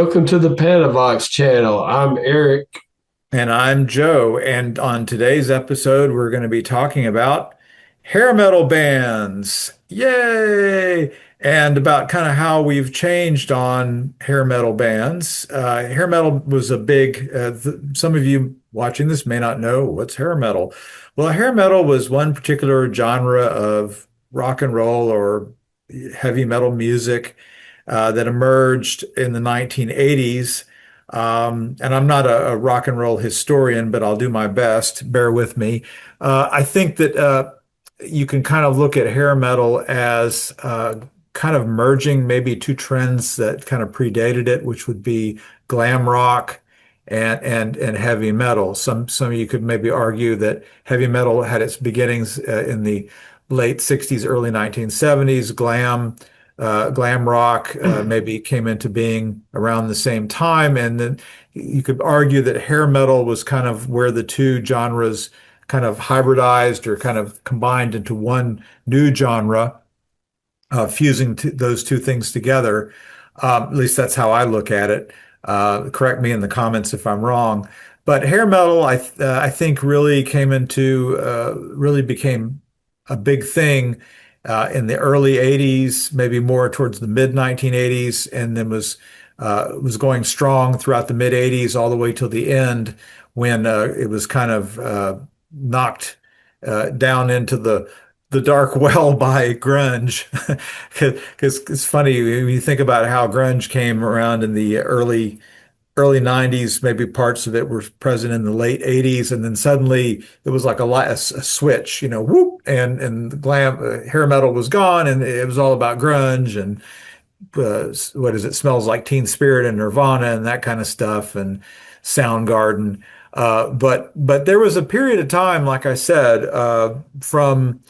Welcome to the Panavox channel. I'm Eric. And I'm Joe. And on today's episode, we're going to be talking about hair metal bands. Yay! And about kind of how we've changed on hair metal bands. Hair metal was a big, some of you watching this may not know what's hair metal. Well, hair metal was one particular genre of rock and roll or heavy metal music that emerged in the 1980s. And I'm not a rock and roll historian, but I'll do my best. Bear with me. I think that you can kind of look at hair metal as kind of merging maybe two trends that kind of predated it, which would be glam rock and heavy metal. Some of you could maybe argue that heavy metal had its beginnings in the late 60s, early 1970s. Glam rock maybe came into being around the same time. And then you could argue that hair metal was kind of where the two genres kind of hybridized or kind of combined into one new genre, fusing those two things together. At least that's how I look at it. Correct me in the comments if I'm wrong. But hair metal, I think, really became a big thing in the early 80s, maybe more towards the mid 1980s, and then was going strong throughout the mid 80s all the way till the end when it was kind of knocked down into the dark well by grunge. Because it's funny when you think about how grunge came around in the early 90s, maybe parts of it were present in the late 80s, and then suddenly it was like a switch, whoop, and the glam hair metal was gone, and it was all about grunge and what is it, Smells Like Teen Spirit and Nirvana and that kind of stuff, and Soundgarden. But there was a period of time, like I said, from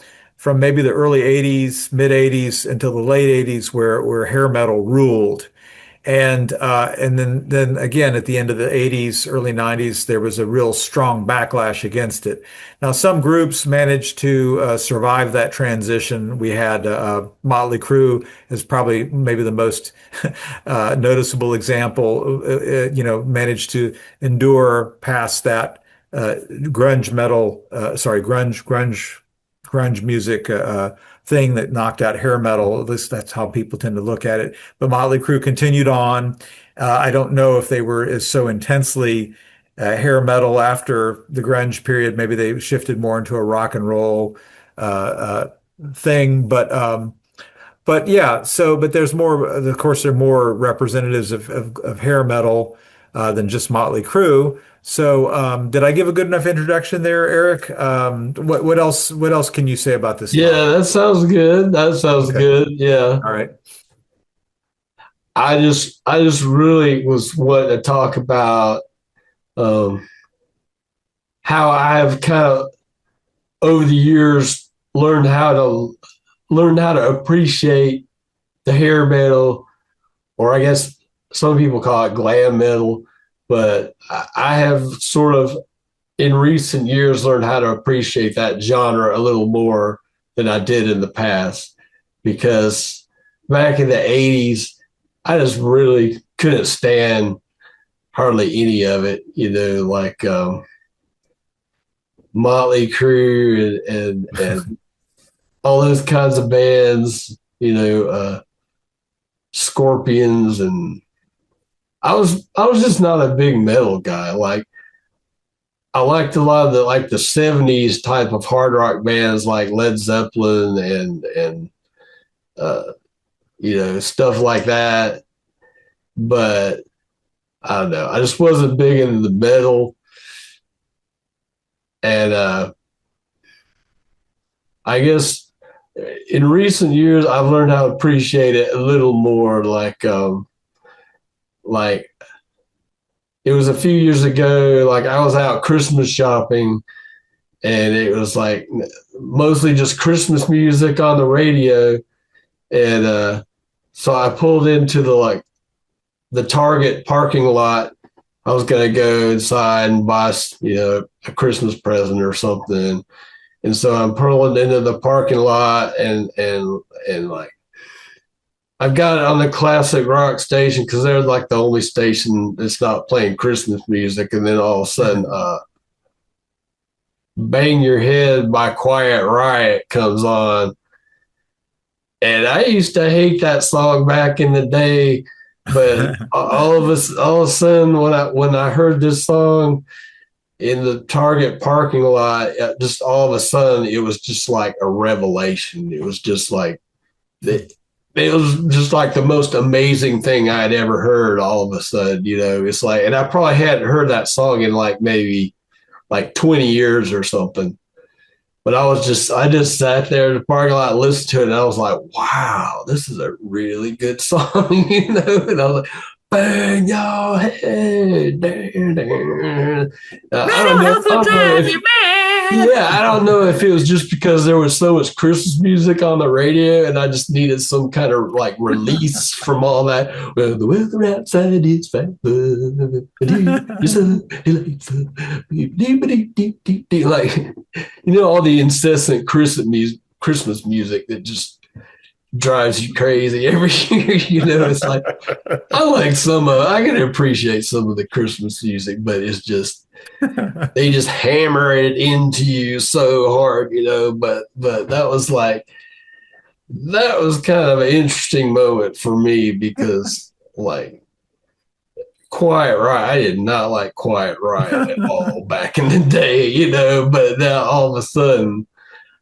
maybe the early 80s, mid 80s until the late 80s where hair metal ruled. And then again at the end of the 80s, early 90s, there was a real strong backlash against it. Now, some groups managed to survive that transition. We had Motley Crue is probably maybe the most noticeable example. Managed to endure past that grunge metal, sorry, grunge music thing that knocked out hair metal. At least that's how people tend to look at it. But Motley Crue continued on. I don't know if they were as so intensely hair metal after the grunge period. Maybe they shifted more into a rock and roll thing. But yeah. But there's more. Of course, there are more representatives of hair metal than just Motley Crue. So, did I give a good enough introduction there, Eric? What else? What else can you say about this Yeah, topic? that sounds good. That sounds Okay. good. Yeah. All right. I just really was wanting to talk about um, how I've kind of over the years learned how to appreciate the hair metal, or I guess some people call it glam metal, but I have sort of in recent years learned how to appreciate that genre a little more than I did in the past, because back in the 80s, I just really couldn't stand hardly any of it, like Motley Crue and all those kinds of bands, Scorpions, and I was just not a big metal guy. Like I liked a lot of the 70s type of hard rock bands like Led Zeppelin and uh, stuff like that. But I don't know. I just wasn't big into the metal, and I guess in recent years I've learned how to appreciate it a little more. Like it was a few years ago. Like I was out Christmas shopping, and it was like mostly just Christmas music on the radio, and so I pulled into the Target parking lot. I was gonna go inside and buy, a Christmas present or something. And so I'm pulling into the parking lot, and like I've got it on the classic rock station because they're like the only station that's not playing Christmas music. And then all of a sudden, Bang Your Head by Quiet Riot comes on. And I used to hate that song back in the day, but all of a sudden when I heard this song in the Target parking lot, just all of a sudden it was just like a revelation. It was just like it was just like the most amazing thing I'd ever heard. All of a sudden, it's like, and I probably hadn't heard that song in like maybe like 20 years or something. But I just sat there in the parking lot, listened to it, and I was like, wow, this is a really good song, And I was like, bang your head. I don't know. I don't know if it was just because there was so much Christmas music on the radio, and I just needed some kind of like release from all that. Well, the weather outside is fine. Like, all the incessant Christmas music that just drives you crazy every year. It's like I can appreciate some of the Christmas music, but it's just they just hammer it into you so hard, But that was kind of an interesting moment for me because like Quiet Riot, I did not like Quiet Riot at all back in the day, But now all of a sudden,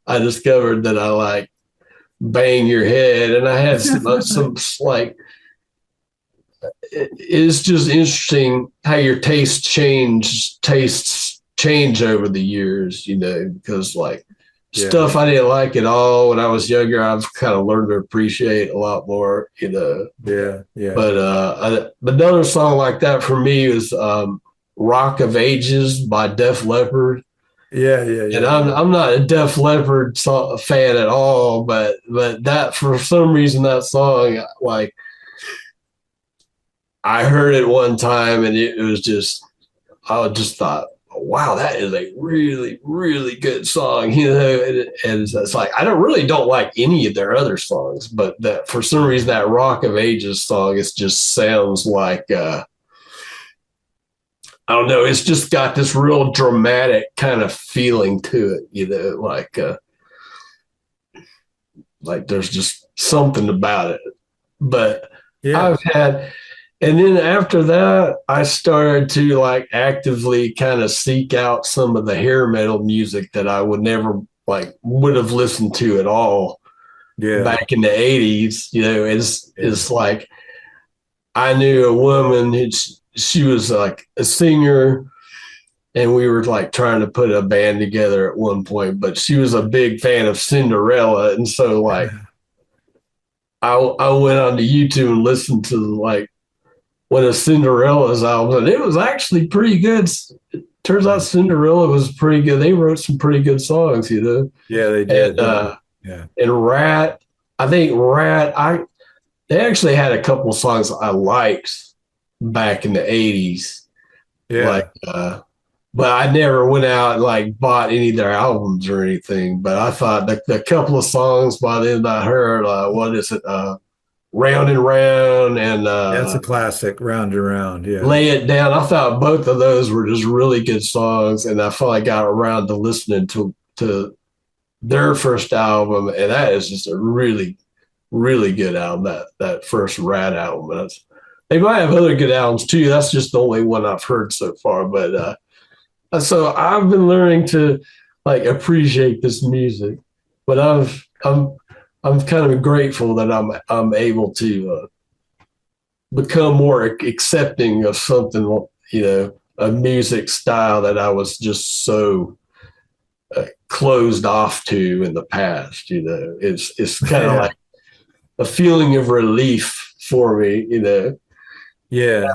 I discovered that I like Bang Your Head, and I had some like. It's just interesting how your tastes change over the years, because like stuff I didn't like at all when I was younger, I've kind of learned to appreciate a lot more, Yeah, yeah. But another song like that for me was Rock of Ages by Def Leppard. Yeah, yeah, yeah. And I'm not a Def Leppard fan at all, but that for some reason that song, like, I heard it one time and it was just, I just thought, wow, that is a really, really good song, and it's like, I don't like any of their other songs, but that for some reason, that Rock of Ages song, it just sounds like, I don't know, it's just got this real dramatic kind of feeling to it, like there's just something about it. But yeah. and then after that, I started to like actively kind of seek out some of the hair metal music that I would have listened to at all back in the 80s. It's like I knew a woman, she was like a singer, and we were like trying to put a band together at one point, but she was a big fan of Cinderella. And so like I went on to YouTube and listened to like one of Cinderella's albums, and it was actually pretty good. It turns out Cinderella was pretty good. They wrote some pretty good songs, Yeah, they did. And, and Ratt, I think they actually had a couple of songs I liked back in the 80s. Yeah. But I never went out and like bought any of their albums or anything. But I thought the couple of songs by them I heard, what is it? Round and Round, and That's a classic, Round and Round. Yeah. Lay It Down. I thought both of those were just really good songs, and I finally got around to listening to their first album, and that is just a really, really good album. That first Ratt album. They might have other good albums too. That's just the only one I've heard so far. But so I've been learning to like appreciate this music, but I'm kind of grateful that I'm able to become more accepting of something, a music style that I was just so closed off to in the past. It's kind of like a feeling of relief for me. Yeah.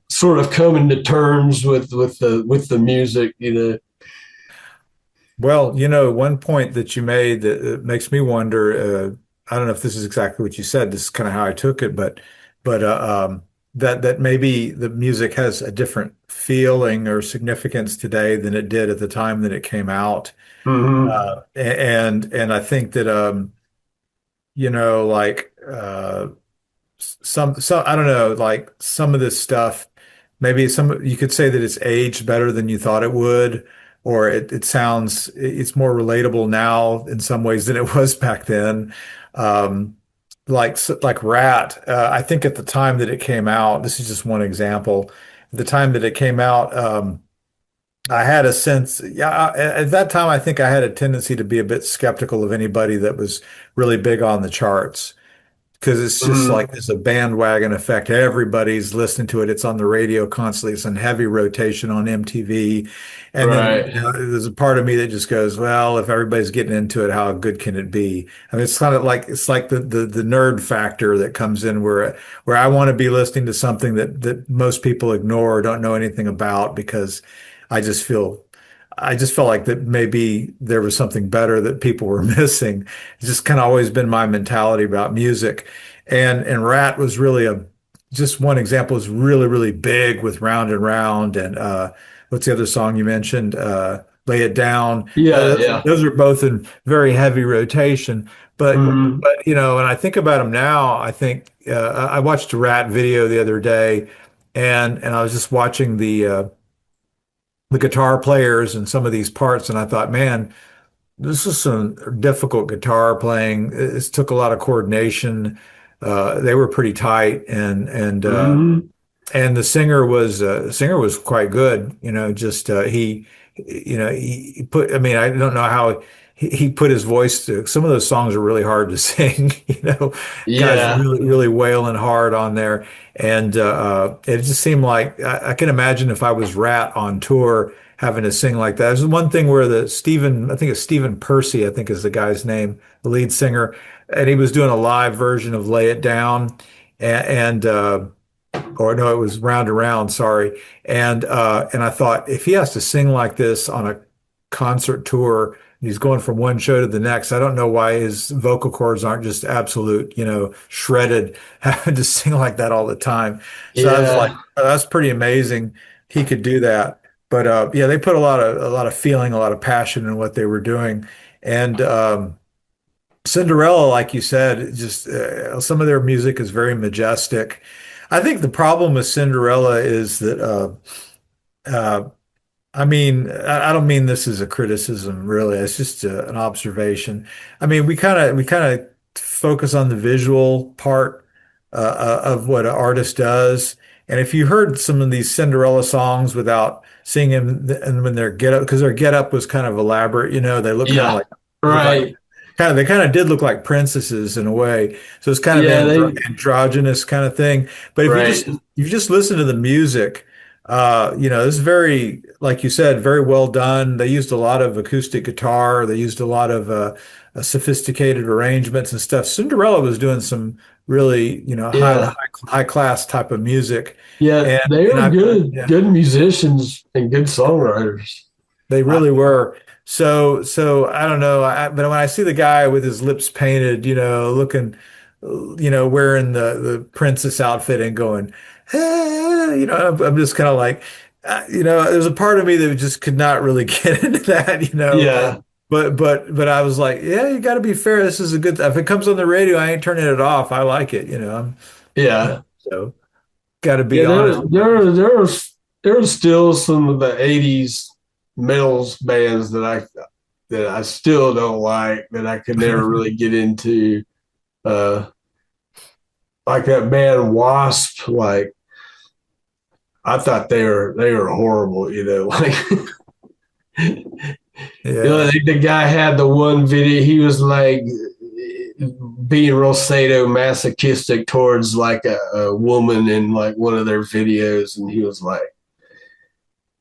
Sort of coming to terms with the music. Well, one point that you made that makes me wonder, I don't know if this is exactly what you said, this is kind of how I took it, but that maybe the music has a different feeling or significance today than it did at the time that it came out. And I think that like some I don't know, like some of this stuff, maybe some you could say that it's aged better than you thought it would, or it sounds it's more relatable now in some ways than it was back then. Um, like Ratt, I think at the time that it came out, this is just one example. At the time that it came out, I had a sense, yeah, at that time, I think I had a tendency to be a bit skeptical of anybody that was really big on the charts because it's just like Mhm. there's a bandwagon effect. Everybody's listening to it. It's on the radio constantly. It's in heavy rotation on MTV. And then, Right. there's a part of me that just goes, well, if everybody's getting into it, how good can it be? I mean, it's kind of like it's like the nerd factor that comes in where I want to be listening to something that most people ignore or don't know anything about because I just feel I just felt like that maybe there was something better that people were missing. It's just kind of always been my mentality about music. And Rat was really a just one example is really, really big with Round and Round and what's the other song you mentioned? Lay It Down. Yeah, yeah. Those are both in very heavy rotation. Mhm. But when I think about them now, I think I watched a Rat video the other day and I was just watching the guitar players and some of these parts, and I thought, man, this is some difficult guitar playing. It took a lot of coordination. They were pretty tight, Mhm. and the singer was quite good. Just he put. I mean, I don't know how he put his voice to. Some of those songs are really hard to sing. Guys Yeah. really really wailing hard on there, and it just seemed like I can imagine if I was Rat on tour having to sing like that. There's one thing where I think it's Stephen Percy, I think is the guy's name, the lead singer, and he was doing a live version of Lay It Down, and or no, it was Round Around, sorry. And I thought if he has to sing like this on a concert tour, he's going from one show to the next. I don't know why his vocal cords aren't just absolute, shredded, having to sing like that all the time. So I was like, Yeah. oh, that's pretty amazing. He could do that. But yeah, they put a lot of feeling, a lot of passion in what they were doing. And Cinderella, like you said, just some of their music is very majestic. I think the problem with Cinderella is that uh, I mean, I don't mean this as a criticism, really. It's just an observation. I mean, we kind of focus on the visual part of what an artist does. And if you heard some of these Cinderella songs without seeing them, and when their get up, because their get up was kind of elaborate, they look kind of Yeah. like look like Right. they kind of did look like princesses in a way. So it's kind of Yeah, they androgynous kind of thing. But right. if you just listen to the music. It's very, like you said, very well done. They used a lot of acoustic guitar. They used a lot of sophisticated arrangements and stuff. Cinderella was doing some really, Yeah. high class type of music, Yeah, and they and are yeah, good musicians and good songwriters. they I, really were. So I don't know. But when I see the guy with his lips painted, looking, wearing the princess outfit and going, I'm just kind of like, there's a part of me that just could not really get into that. yeah. But I was like, yeah, you got to be fair. This is a good. If it comes on the radio, I ain't turning it off. I like it. Yeah. So got to be Yeah, honest. there are still some of the '80s metals bands that I still don't like that I could never really get into. Uh, like that band Wasp. Like I thought they were horrible. Like Yeah. the guy had the one video. He was like being real sadomasochistic towards like a woman in like one of their videos, and he was like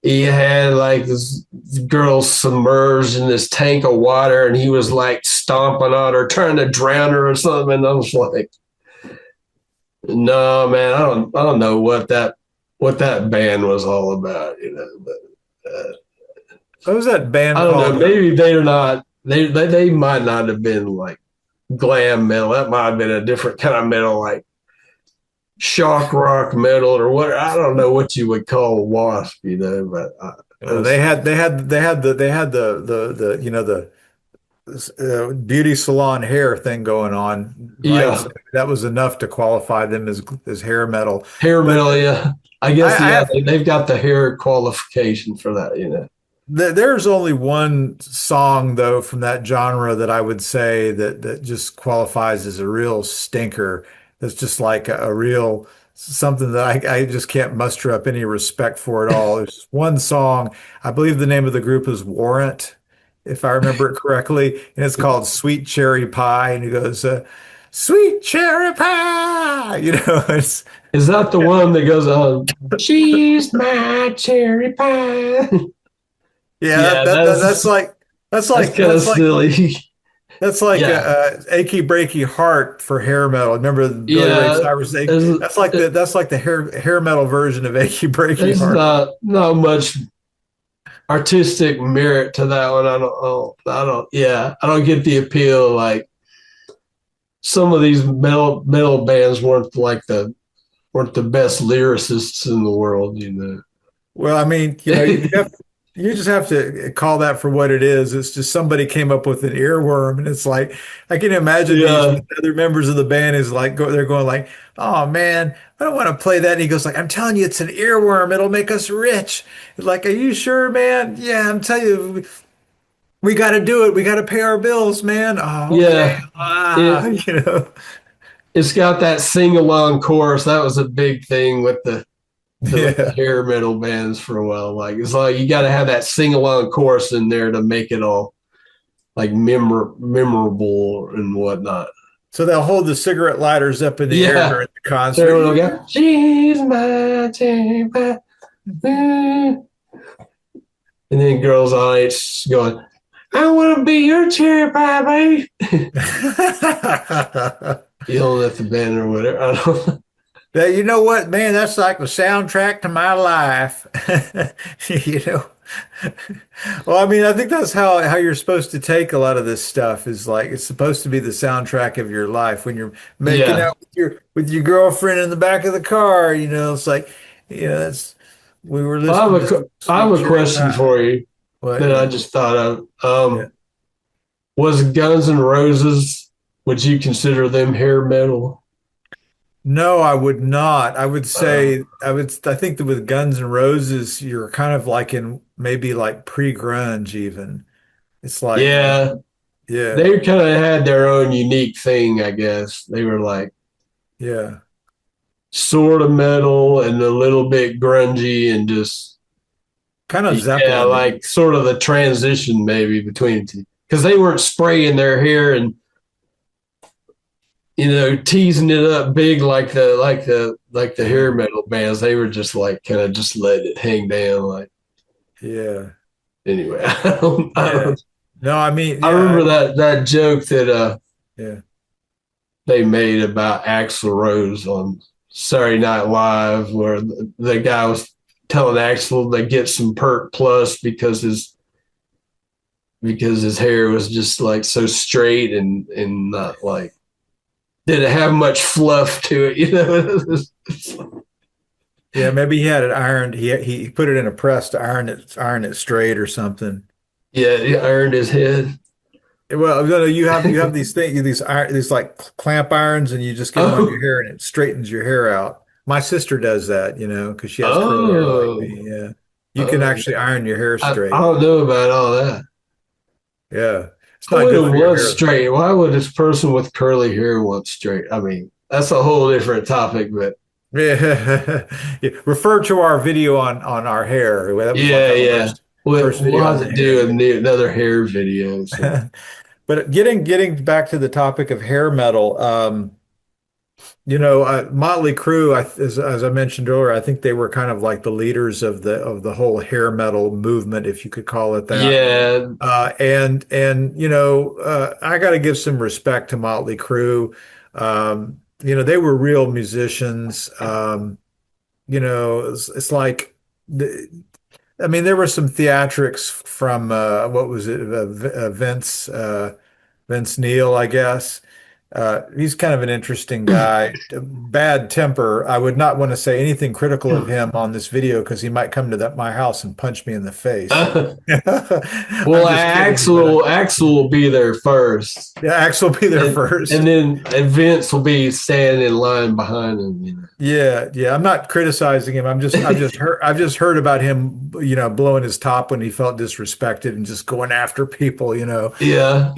he had like this girl submerged in this tank of water, and he was like stomping on her, trying to drown her or something. And I was like, no, man, I don't know what that band was all about, But What was that I band don't know. called? Maybe they're not. They might not have been like glam metal. That might have been a different kind of metal, like shock rock metal or what. I don't know what you would call Wasp, But it was, They had the beauty salon hair thing going on, right? Yeah, So that was enough to qualify them as hair metal. hair But metal. Yeah, I I, guess I yeah, have they've got the hair qualification for that. there's only one song though from that genre that I would say that just qualifies as a real stinker. That's just like a real something that I just can't muster up any respect for at all. There's one song, I believe the name of the group is Warrant, if I remember it correctly, and it's called Sweet Cherry Pie, and he goes, Sweet Cherry Pie, it's Is that the one that goes on? She's my cherry pie. yeah, Yeah, that's like kind of that's like silly. That's like Yeah, achy breaky heart for hair metal. Remember Billy Ray yeah. Cyrus? There's, That's like the hair metal version of achy breaky there's heart. not much artistic merit to that one. I don't. Yeah, I don't get the appeal. Like some of these metal bands weren't the best lyricists in the world. Well, I mean, you just have to call that for what it is. It's just somebody came up with an earworm, and it's like I can imagine these Yeah, other members of the band is like they're going like, "Oh man, I don't want to play that." And he goes like, "I'm telling you, it's an earworm. It'll make us rich." Like, are you sure, man? Yeah, I'm telling you, we got to do it. We got to pay our bills, man. Oh, okay. yeah. It it's got that sing along chorus. That was a big thing with the Yeah. hair metal bands for a while. Like it's like you got to have that sing along chorus in there to make it all like memorable and whatnot. So they'll hold the cigarette lighters up in the air Yeah, during the concert. everyone will go. She's my chamber. And then girls on it going, I want to be your cherry pie, baby. Yelling at the band or whatever. I don't know. Yeah, you know what, man? That's like the soundtrack to my life. You know. Well, I mean, I think that's how you're supposed to take a lot of this stuff is like it's supposed to be the soundtrack of your life when you're making Yeah. out with your girlfriend in the back of the car, it's like, that's we were Well, listening to some I have sweet a cherry question pie. for you What, that I yeah. just thought of. Yeah. Was Guns N' Roses, would you consider them hair metal? No, I would not. I would Uh, say I think that with Guns N' Roses, you're kind of like in maybe like pre-grunge even. It's like, yeah, yeah, they kind of had their own unique thing, I guess. They were like yeah. sort of metal and a little bit grungy and just, Kind of yeah, Zeppelin. like sort of the transition maybe between the two. Because they weren't spraying their hair and teasing it up big like the hair Yeah. metal bands. They were just like kind of just let it hang down. Like Yeah. anyway, I Yeah. don't. No, I mean, I yeah, remember that joke that yeah. they made about Axl Rose on Saturday Night Live, where the guy was telling Axl to get some Perk Plus because his hair was just like so straight and not like didn't have much fluff to it. Yeah, maybe he had it ironed. He put it in a press to iron it straight or something. Yeah, he ironed his head. Well, no, no, you have these things, these like clamp irons, and you just get them on your Oh, hair, and it straightens your hair out. My sister does that, because she has curly hair like oh, me. Yeah, you can oh. actually iron your hair I straight. don't know about all that. Yeah, it's I not would good have for your want hair. straight. Why would this person with curly hair want straight? I mean, that's a whole different topic, but Yeah. Yeah. Refer to our video on our hair. Well, that was like yeah, our yeah. first We'll video on have the to do hair. another hair video. So But getting back to the topic of hair metal, Motley Crue, as I mentioned earlier, I think they were kind of like the leaders of the whole hair metal movement, if you could call it that. yeah, I got to give some respect to Motley Crue. They were real musicians. It's like I mean, there were some theatrics from what was it, Vince Neil, I guess. He's kind of an interesting guy. Bad temper. I would not want to say anything critical of him on this video because he might come to my house and punch me in the face. I'm Well, just kidding, but Axel will be there first, yeah, Axel will be there first. and then Vince will be standing in line behind him. Yeah, yeah. I'm not criticizing him. I've just heard about him, blowing his top when he felt disrespected and just going after people. Yeah,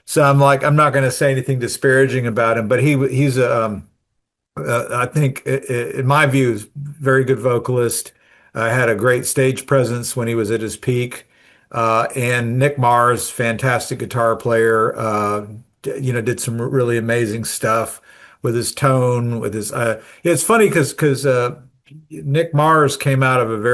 So I'm like, I'm not going to say anything disparaging about him, but he's I think, in my view, is very good vocalist. Had a great stage presence when he was at his peak. And Nick Mars, fantastic guitar player. Did some really amazing stuff with his tone. With his, it's funny because Nick Mars came out of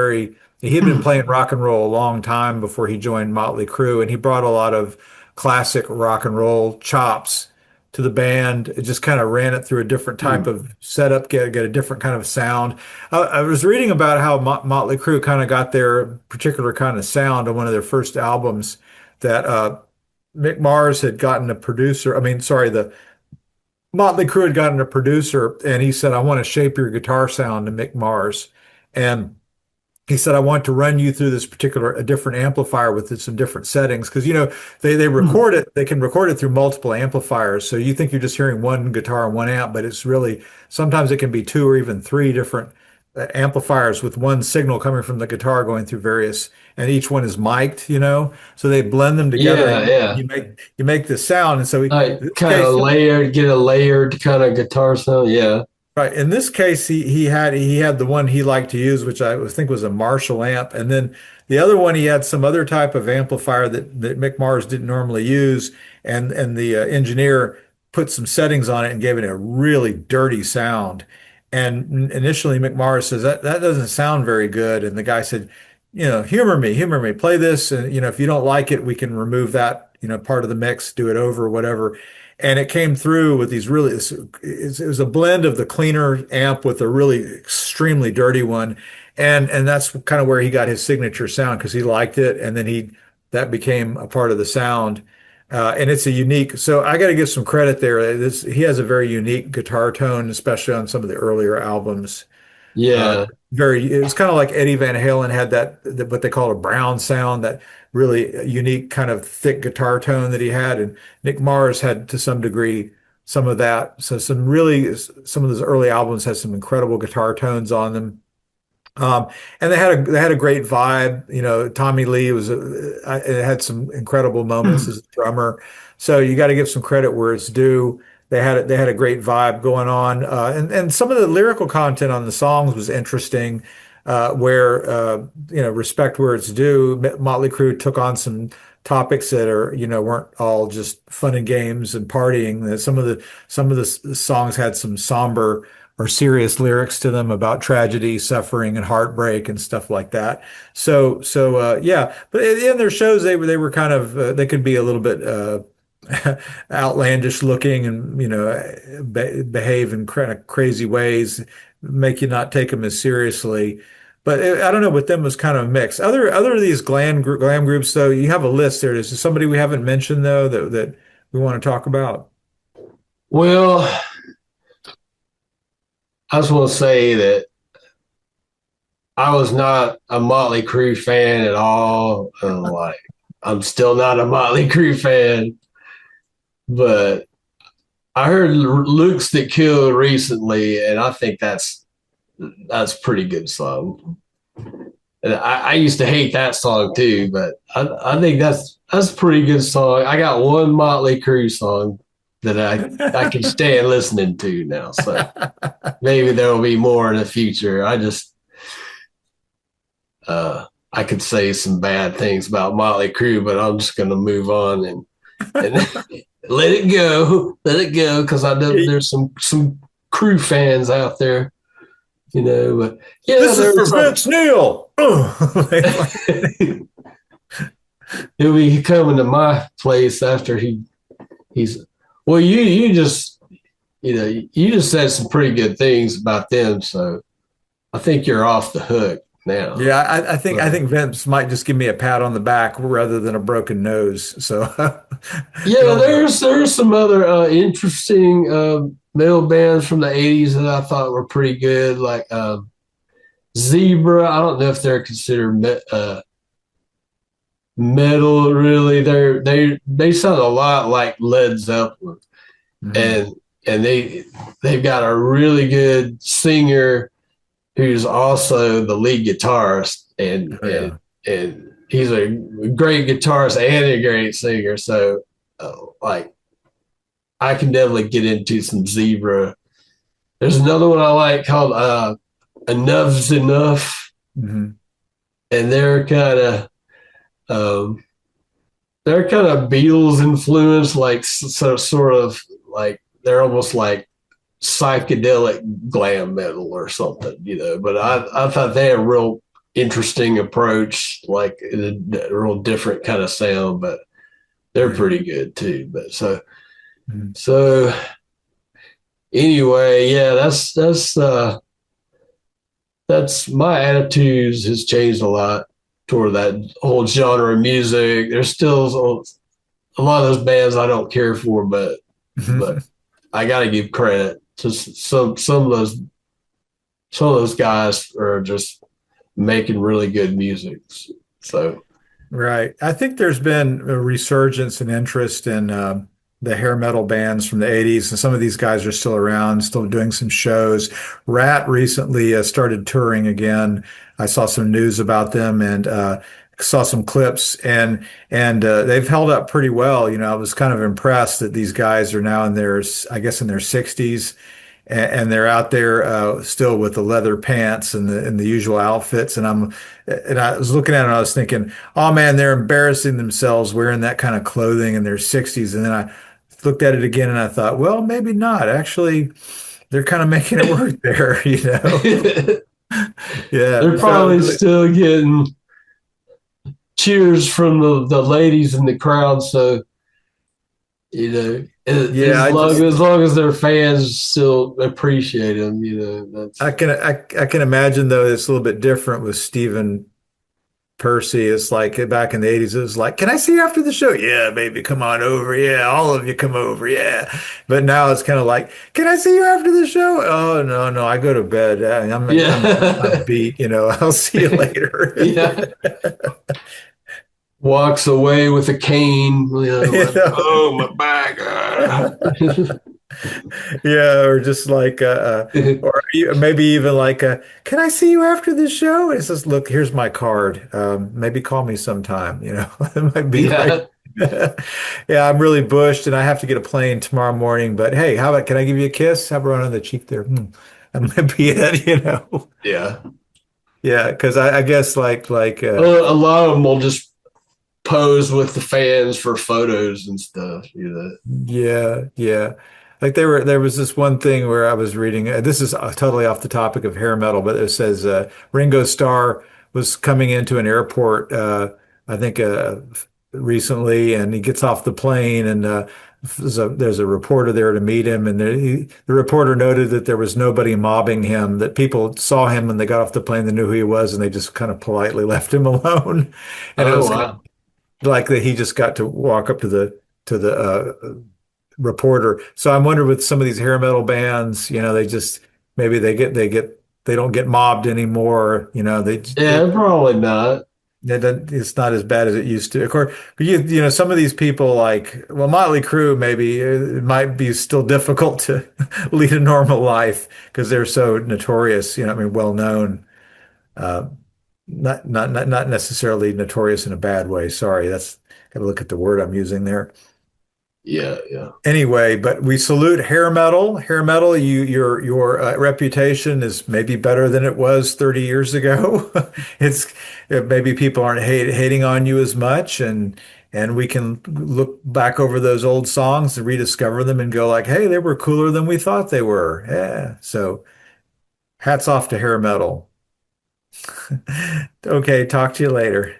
he had been playing rock and roll a long time before he joined Motley Crue, and he brought a lot of classic rock and roll chops to the band. It just kind of ran it through a different type of setup, get a different kind of sound. I was reading about how Motley Crue kind of got their particular kind of sound on one of their first albums that Mick Mars had gotten a producer. I mean, sorry, the Motley Crue had gotten a producer, and he said, "I want to shape your guitar sound to Mick Mars." And he said, "I want to run you through a different amplifier with some different settings." Because, they record it, they can record it through multiple amplifiers. So you think you're just hearing one guitar and one amp, but it's really, sometimes it can be two or even three different amplifiers with one signal coming from the guitar going through various, and each one is mic'd. So they blend them together. yeah, And yeah. you make this sound. And so Like kind of layered, get a layered kind of guitar sound. Yeah. right. In this case, he had the one he liked to use, which I think was a Marshall amp, and then the other one he had some other type of amplifier that Mick Mars didn't normally use, and the engineer put some settings on it and gave it a really dirty sound. And initially, Mick Mars says that doesn't sound very good, and the guy said, humor me, play this, and if you don't like it, we can remove that part of the mix, do it over, whatever. And it came through with these it was a blend of the cleaner amp with a really extremely dirty one. And that's kind of where he got his signature sound because he liked it. And then that became a part of the sound. And it's so I got to give some credit there. He has a very unique guitar tone, especially on some of the earlier albums. Yeah. It was kind of like Eddie Van Halen had what they call a brown sound, that really unique kind of thick guitar tone that he had. And Nick Mars had, to some degree, some of that. So some of those early albums had some incredible guitar tones on them. And they had a great vibe. Tommy Lee it had some incredible moments as a drummer. So you got to give some credit where it's due. They had a great vibe going on, and some of the lyrical content on the songs was interesting. Where respect where it's due. Motley Crue took on some topics that weren't all just fun and games and partying. Some of the songs had some somber or serious lyrics to them about tragedy, suffering, and heartbreak and stuff like that. So yeah. But in their shows, they were kind of they could be a little bit outlandish looking and behave in kind of crazy ways, make you not take them as seriously. But I don't know, with them it was kind of mixed. Other of these glam groups, though, you have a list there. Is there somebody we haven't mentioned though that we want to talk about? Well, I just want to say that I was not a Motley Crue fan at all. I'm still not a Motley Crue fan, but I heard Luke's That Killed recently, and I think that's pretty good song. And I used to hate that song too, but I think that's a pretty good song. I got one Motley Crue song that I can stand listening to now. So maybe there will be more in the future. I could say some bad things about Motley Crue, but I'm just going to move on and let it go, because I know there's some Crue fans out there. But yeah, this is for Vince Neil. He'll be coming to my place after he's. Well, you just said some pretty good things about them, so I think you're off the hook. now. Yeah, I think So, Vince might just give me a pat on the back rather than a broken nose. So can yeah, only there's some other interesting metal bands from the '80s that I thought were pretty good, like Zebra. I don't know if they're considered metal really. They sound a lot like Led Zeppelin, Mhm. and they've got a really good singer who's also the lead guitarist, Oh yeah. and he's a great guitarist and a great singer. So, like, I can definitely get into some Zebra. There's another one I like called Enuff Z'nuff, Hmm. and um, they're kind of Beatles influenced, like so sort of like they're almost like psychedelic glam metal or something, But I thought they had a real interesting approach, like a real different kind of sound, but they're Yeah. pretty good too. But Mhm. so anyway, yeah, that's my attitudes has changed a lot toward that whole genre of music. There's still a lot of those bands I don't care for, but I got to give credit to some of those guys are just making really good music. So Right. I think there's been a resurgence in interest in the hair metal bands from the 80s, and some of these guys are still around, still doing some shows. Rat recently started touring again. I saw some news about them and saw some clips, and they've held up pretty well. I was kind of impressed that these guys are now in their, I guess, in their 60s, and they're out there still with the leather pants and the usual outfits. And I was looking at it and I was thinking, oh man, they're embarrassing themselves wearing that kind of clothing in their 60s. And then I looked at it again and I thought, well, maybe not. Actually, they're kind of making it work there. they're Yeah. So probably really, still getting cheers from the ladies in the crowd. So yeah, as long as their fans still appreciate them, that's I can imagine though it's a little bit different with Stephen Percy. It's like back in the 80s, it was like, can I see you after the show? Yeah, baby, come on over. Yeah, all of you come over. Yeah. But now it's kind of like, can I see you after the show? Oh, no, no, I go to bed. I'm yeah, beat, I'll see you later. yeah. Walks away with a cane, You like, know? oh my back. Yeah, or just like or maybe even like can I see you after the show? It says, look, here's my card. Maybe call me sometime, It might be like Yeah. yeah, I'm really bushed and I have to get a plane tomorrow morning, but hey, how about can I give you a kiss? Have a run on the cheek there. That might be it. Yeah. Yeah, because I guess A lot of them will just pose with the fans for photos and stuff. yeah, yeah. Like there was this one thing where I was reading, this is totally off the topic of hair metal, but it says Ringo Starr was coming into an airport, I think recently, and he gets off the plane, and there's a reporter there to meet him, and the reporter noted that there was nobody mobbing him, that people saw him when they got off the plane, they knew who he was, and they just kind of politely left him alone. And it Oh was kind wow. of like that he just got to walk up to the reporter. So I'm wondering with some of these hair metal bands, they just maybe they don't get mobbed anymore. Yeah, probably not. It's not as bad as it used to. Of course, but some of these people like, well, Motley Crue, maybe it might be still difficult to lead a normal life because they're so notorious. I mean, well known. Uh, not necessarily notorious in a bad way. Sorry, that's got to look at the word I'm using there. Yeah, yeah. Anyway, but we salute hair metal. Hair metal, your reputation is maybe better than it was 30 years ago. It's maybe people aren't hating on you as much, and we can look back over those old songs and rediscover them and go like, hey, they were cooler than we thought they were. Yeah. So hats off to hair metal. Okay, talk to you later.